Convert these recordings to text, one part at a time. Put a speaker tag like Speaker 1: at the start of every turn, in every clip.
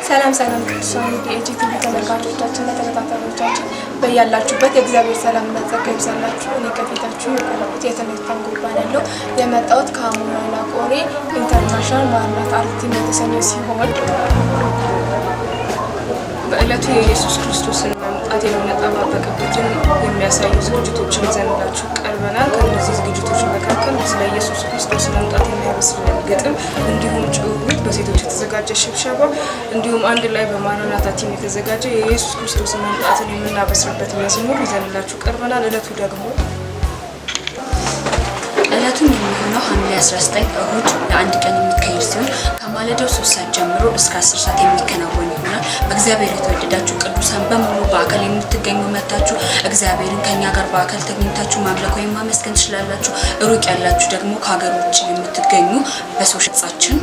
Speaker 1: ሰላም ቅዱሳን የኢቲቪ ተመልካቾቻችንና ተከታታዮቻችን በያላችሁበት የእግዚአብሔር ሰላምና ጸጋ ይብዛላችሁ። እኔ ከፊታችሁ የቀረብኩት የተነታን ጉባኤ ያለው የመጣሁት ከአሞራና ቆሬ ኢንተርናሽናል ማርናት አርቲም የተሰኘው ሲሆን በእለቱ የኢየሱስ ክርስቶስን መምጣት የምንጠባበቅበትን የሚያሳዩ ዝግጅቶችን ይዘንላችሁ ቀርበናል። ከእነዚህ ዝግጅቶች መካከል ስለ ኢየሱስ ክርስቶስ መምጣት የሚያበስረን ግጥም፣ እንዲሁም ጭውውት፣ በሴቶች የተዘጋጀ ሽብሸባ፣ እንዲሁም አንድ ላይ በማራናታ ቲም የተዘጋጀ የኢየሱስ ክርስቶስን መምጣትን የምናበስርበት መዝሙር ይዘንላችሁ ቀርበናል።
Speaker 2: እለቱ የሚሆነው ሐምሌ 19 እሁድ ለአንድ ቀን የሚካሄድ ሲሆን ከማለዳው 3 ሰዓት ጀምሮ እስከ 10 ሰዓት የሚከናወን ይሆናል። በእግዚአብሔር የተወደዳችሁ ቅዱሳን በሙሉ በአካል የምትገኙ መታችሁ እግዚአብሔርን ከኛ ጋር በአካል ተገኝታችሁ ማምለክ ወይም ማመስገን ትችላላችሁ። ሩቅ ያላችሁ ደግሞ ከሀገር ውጭ የምትገኙ በሶሻላችን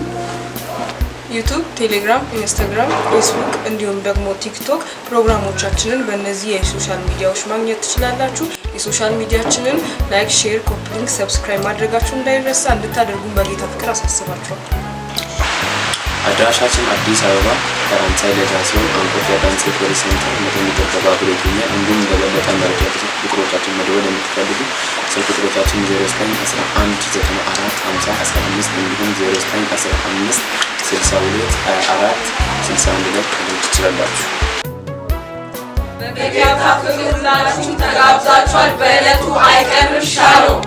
Speaker 1: ዩቲዩብ፣ ቴሌግራም፣ ኢንስታግራም፣ ፌስቡክ እንዲሁም ደግሞ ቲክቶክ ፕሮግራሞቻችንን በእነዚህ የሶሻል ሚዲያዎች ማግኘት ትችላላችሁ። የሶሻል ሚዲያችንን ላይክ፣ ሼር፣ ኮፒ ሊንክ፣ ሰብስክራይብ ማድረጋችሁ እንዳይረሳ እንድታደርጉን በጌታ ፍቅር አሳስባችኋል።
Speaker 3: አድራሻችን አዲስ አበባ ፈረንሳይ ለታሲዮን አንቆት ያዳንስ ፖሊስ ሴንተር መተሚደር ተባብሮ ይገኛል። እንዲሁም ለበለጠ መረጃ ቁጥሮቻችን መደወል የምትፈልጉ ስልክ ቁጥሮቻችን 0911945015 እንዲሁም 0915622461 ላይ ማግኘት ትችላላችሁ።
Speaker 4: በጌታ ፍቅር ሁላችሁም ተጋብዛችኋል። በዕለቱ አይቀርም ሻሎም